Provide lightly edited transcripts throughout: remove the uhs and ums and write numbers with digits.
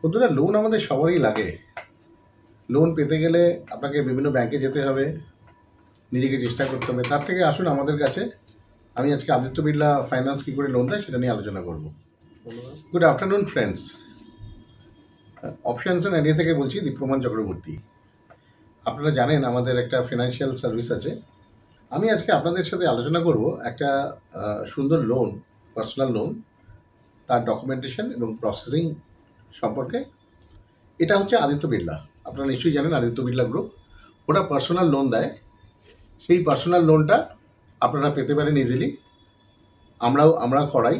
বন্ধুরা, লোন আমাদের সবারই লাগে। লোন পেতে গেলে আপনাকে বিভিন্ন ব্যাংকে যেতে হবে, নিজেকে চেষ্টা করতে হবে। তার থেকে আসুন আমাদের কাছে। আমি আজকে আদিত্য বিড়লা ফাইন্যান্স কী করে লোন দেয় সেটা নিয়ে আলোচনা করব। Good afternoon friends. Options and idea থেকে বলছি, দীপ্রমান চক্রবর্তী। আপনারা জানেন আমাদের একটা ফিনান্সিয়াল সার্ভিস আছে। আমি আজকে আপনাদের সাথে আলোচনা করব একটা সুন্দর লোন, পার্সোনাল লোন, তার ডকুমেন্টেশন এবং প্রসেসিং সম্পর্কে। এটা হচ্ছে আদিত্য বিড়লা। আপনারা নিশ্চয়ই জানেন আদিত্য বিড়লা গ্রুপ, ওরা পার্সোনাল লোন দেয়। সেই পার্সোনাল লোনটা আপনারা পেতে পারেন ইজিলি। আমরা করাই,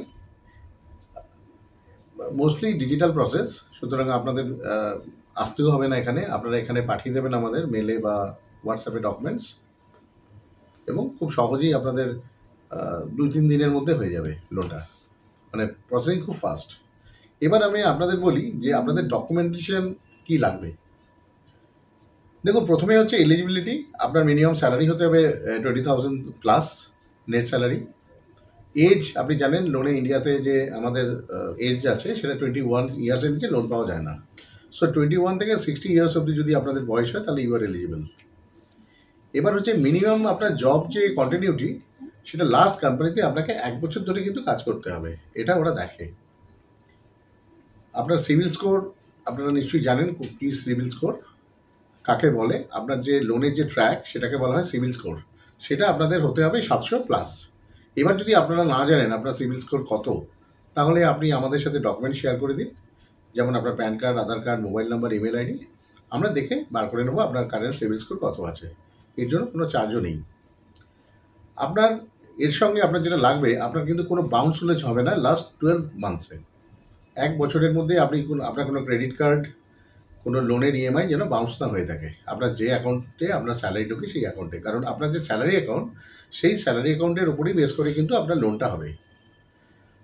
মোস্টলি ডিজিটাল প্রসেস। সুতরাং আপনাদের আসতেও হবে না এখানে, আপনারা এখানে পাঠিয়ে দেবেন আমাদের মেলে বা হোয়াটসঅ্যাপে ডকুমেন্টস, এবং খুব সহজেই আপনাদের 2-3 দিনের মধ্যে হয়ে যাবে লোনটা। মানে প্রসেসিং খুব ফাস্ট। এবার আমি আপনাদের বলি যে আপনাদের ডকুমেন্টেশন কী লাগবে। দেখুন, প্রথমে হচ্ছে এলিজিবিলিটি। আপনার মিনিমাম স্যালারি হতে হবে 20,000 প্লাস নেট স্যালারি। এজ, আপনি জানেন লোনে ইন্ডিয়াতে যে আমাদের এজ আছে সেটা 21 ইয়ার্সের নিচে লোন পাওয়া যায় না। সো 21 থেকে 60 ইয়ার্স অবধি যদি আপনাদের বয়স হয় তাহলে ইউ আর এলিজিবল। এবার হচ্ছে মিনিমাম আপনার জব যে কন্টিনিউটি, সেটা লাস্ট কোম্পানিতে আপনাকে 1 বছর ধরে কিন্তু কাজ করতে হবে, এটা ওরা দেখে। আপনার সিভিল স্কোর, আপনারা নিশ্চয়ই জানেন কি সিভিল স্কোর কাকে বলে। আপনার যে লোনের যে ট্র্যাক সেটাকে বলা হয় সিভিল স্কোর। সেটা আপনাদের হতে হবে 700 প্লাস। এবার যদি আপনারা না জানেন আপনার সিভিল স্কোর কত, তাহলে আপনি আমাদের সাথে ডকুমেন্ট শেয়ার করে দিন, যেমন আপনার PAN card, Aadhaar card, mobile number, email ID. আমরা দেখে বার করে নেবো আপনার কারেন্ট সিভিল স্কোর কত আছে। এর জন্য কোনো চার্জও নেই আপনার। এর সঙ্গে আপনার যেটা লাগবে, আপনার কিন্তু কোনো বাউন্স হলে হবে না লাস্ট 12 মান্থসে। 1 বছরের মধ্যে আপনার কোনো ক্রেডিট কার্ড, কোনো লোনের ইএমআই যেন বাউন্স না হয়ে থাকে আপনার যে অ্যাকাউন্টে আপনার স্যালারি ঢোকে সেই অ্যাকাউন্টে। কারণ আপনার যে স্যালারি অ্যাকাউন্ট, সেই স্যালারি অ্যাকাউন্টের উপরেই বেস করে কিন্তু আপনার লোনটা হবে।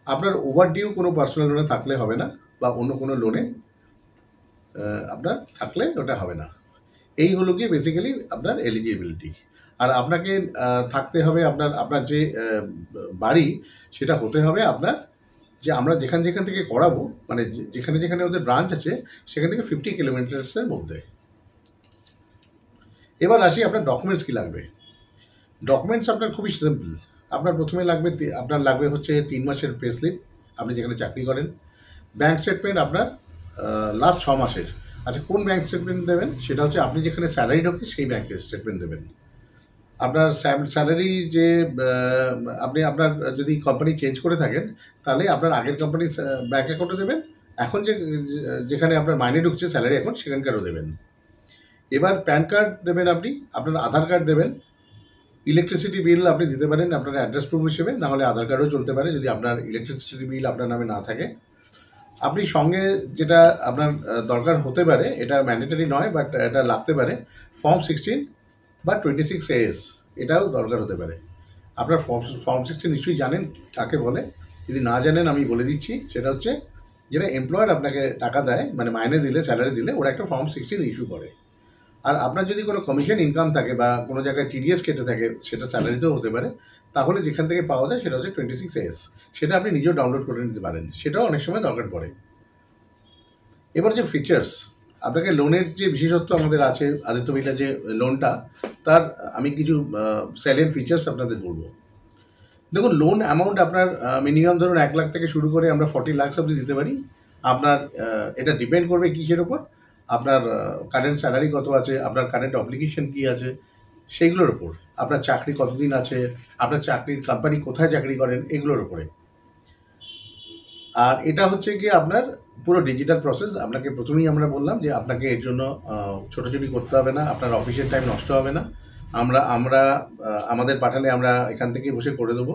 আপনার ওভারডিউ কোনো পার্সোনাল লোনে থাকলে হবে না, বা অন্য কোনো লোনে আপনার থাকলে ওটা হবে না। এই হলো গিয়ে বেসিক্যালি আপনার এলিজিবিলিটি। আর আপনাকে থাকতে হবে আপনার যে বাড়ি, সেটা হতে হবে আপনার, যে আমরা যেখান থেকে করাবো, মানে যেখানে ওদের ব্রাঞ্চ আছে সেখান থেকে 50 কিলোমিটার্সের মধ্যে। এবার আসি আপনার ডকুমেন্টস কী লাগবে। ডকুমেন্টস আপনার খুবই সিম্পল। আপনার প্রথমে লাগবে হচ্ছে 3 মাসের পে স্লিপ, আপনি যেখানে চাকরি করেন। ব্যাঙ্ক স্টেটমেন্ট আপনার লাস্ট 6 মাসের। আচ্ছা, কোন ব্যাঙ্ক স্টেটমেন্ট দেবেন? সেটা হচ্ছে আপনি যেখানে স্যালারি ঢোকে সেই ব্যাঙ্কের স্টেটমেন্ট দেবেন। আপনার স্যালারি যে আপনার যদি কোম্পানি চেঞ্জ করে থাকেন, তাহলে আপনার আগের কোম্পানির ব্যাঙ্ক অ্যাকাউন্টে দেবেন। এখন যেখানে আপনার মাইনে ঢুকছে স্যালারি অ্যাকাউন্ট, সেখানকারও দেবেন। এবার প্যান কার্ড দেবেন আপনি, আপনার আধার কার্ড দেবেন। ইলেকট্রিসিটি বিল আপনি দিতে পারেন আপনার অ্যাড্রেস প্রুফ হিসেবে, নাহলে আধার কার্ডও চলতে পারে যদি আপনার ইলেকট্রিসিটি বিল আপনার নামে না থাকে। আপনি সঙ্গে যেটা আপনার দরকার হতে পারে, এটা ম্যান্ডেটরি নয় বাট এটা লাগতে পারে, ফর্ম 16 বা 26AS, এটাও দরকার হতে পারে। আপনার ফর্ম 16 নিশ্চয়ই জানেন কাকে বলে। যদি না জানেন আমি বলে দিচ্ছি, সেটা হচ্ছে যেটা এমপ্লয়ার আপনাকে টাকা দেয়, মানে মাইনে দিলে, স্যালারি দিলে, ওরা একটা ফর্ম 16 ইস্যু করে। আর আপনার যদি কোনো কমিশন ইনকাম থাকে বা কোনো জায়গায় টিডিএস কেটে থাকে, সেটা স্যালারিতেও হতে পারে, তাহলে যেখান থেকে পাওয়া যায় সেটা হচ্ছে 26AS। সেটা আপনি নিজেও ডাউনলোড করে নিতে পারেন, সেটাও অনেক সময় দরকার পড়ে। এবার যে ফিচার্স, আপনাকে লোনের যে বিশেষত্ব আমাদের আছে আদিত্য বিড়লা যে লোনটা, তার আমি কিছু স্যালিয়েন্ট ফিচার্স আপনাদের বলবো। দেখুন, লোন অ্যামাউন্ট আপনার মিনিমাম ধরুন 1 লাখ থেকে শুরু করে আমরা 40 লাখ অবধি দিতে পারি। আপনার এটা ডিপেন্ড করবে কিসের ওপর, আপনার কারেন্ট স্যালারি কত আছে, আপনার কারেন্ট অব্লিগেশন কী আছে, সেইগুলোর ওপর, আপনার চাকরি কতদিন আছে, আপনার চাকরির কোম্পানি কোথায় চাকরি করেন, এগুলোর ওপরে। আর এটা হচ্ছে কি আপনার পুরো ডিজিটাল প্রসেস। আপনাকে প্রথমেই আমরা বললাম যে আপনাকে এর জন্য ছোটোছুটি করতে হবে না, আপনার অফিসের টাইম নষ্ট হবে না। আমরা আমাদের পাঠালে আমরা এখান থেকে বসে করে দেবো।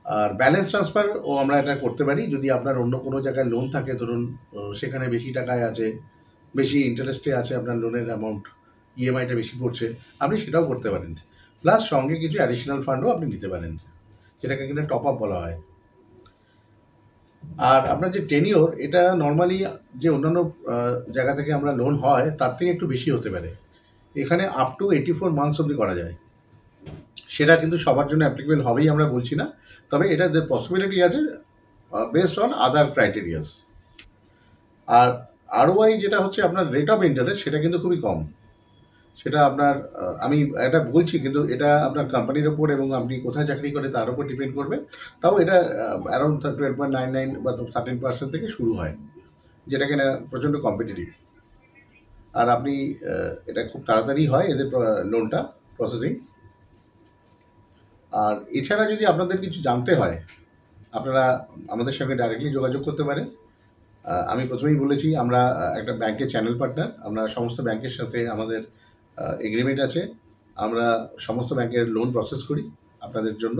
আর ব্যালেন্স ট্রান্সফারও আমরা এটা করতে পারি। যদি আপনার অন্য কোনো জায়গায় লোন থাকে, ধরুন সেখানে বেশি টাকায় আছে, বেশি ইন্টারেস্টে আছে আপনার লোনের অ্যামাউন্ট, ইএমআইটা বেশি পড়ছে, আপনি সেটাও করতে পারেন। প্লাস সঙ্গে কিছু অ্যাডিশনাল ফান্ডও আপনি নিতে পারেন, যেটাকে কিনা টপ আপ বলা হয়। আর আপনার যে টেনিওর, এটা নর্মালি যে অন্যান্য জায়গা থেকে আমরা লোন হয় তার থেকে একটু বেশি হতে পারে। এখানে আপ টু 84 মান্থস অবধি করা যায়। সেটা কিন্তু সবার জন্য অ্যাপ্লিকেবল হবেই আমরা বলছি না, তবে এটা যে পসিবিলিটি আছে বেসড অন আদার ক্রাইটেরিয়াস। আর আরওআই যেটা হচ্ছে আপনার রেট অফ ইন্টারেস্ট, সেটা কিন্তু খুবই কম। সেটা আপনার আমি এটা বলছি, কিন্তু এটা আপনার কোম্পানির ওপর এবং আপনি কোথায় চাকরি করে তার উপর ডিপেন্ড করবে। তাও এটা অ্যারাউন্ড 12.99 বা 13% থেকে শুরু হয়, যেটা কিনা প্রচণ্ড কম্পিটিটিভ। আর আপনি এটা খুব তাড়াতাড়ি হয় এদের লোনটা প্রসেসিং। আর এছাড়া যদি আপনাদের কিছু জানতে হয়, আপনারা আমাদের সঙ্গে ডাইরেক্টলি যোগাযোগ করতে পারেন। আমি প্রথমেই বলেছি আমরা একটা ব্যাংকের চ্যানেল পার্টনার। আমরা সমস্ত ব্যাংকের সাথে আমাদের এগ্রিমেন্ট আছে। আমরা সমস্ত ব্যাংকের লোন প্রসেস করি আপনাদের জন্য।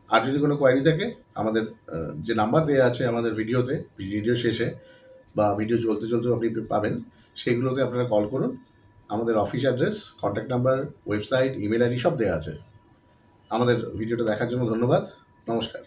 আর যদি কোনো কোয়ারি থাকে, আমাদের যে নাম্বার দেওয়া আছে আমাদের ভিডিওতে, ভিডিও শেষে বা ভিডিও চলতে চলতেও আপনি পাবেন, সেগুলোতে আপনারা কল করুন। আমাদের office address, contact number, website, email ID সব দেওয়া আছে। আমাদের ভিডিওটা দেখার জন্য ধন্যবাদ। নমস্কার।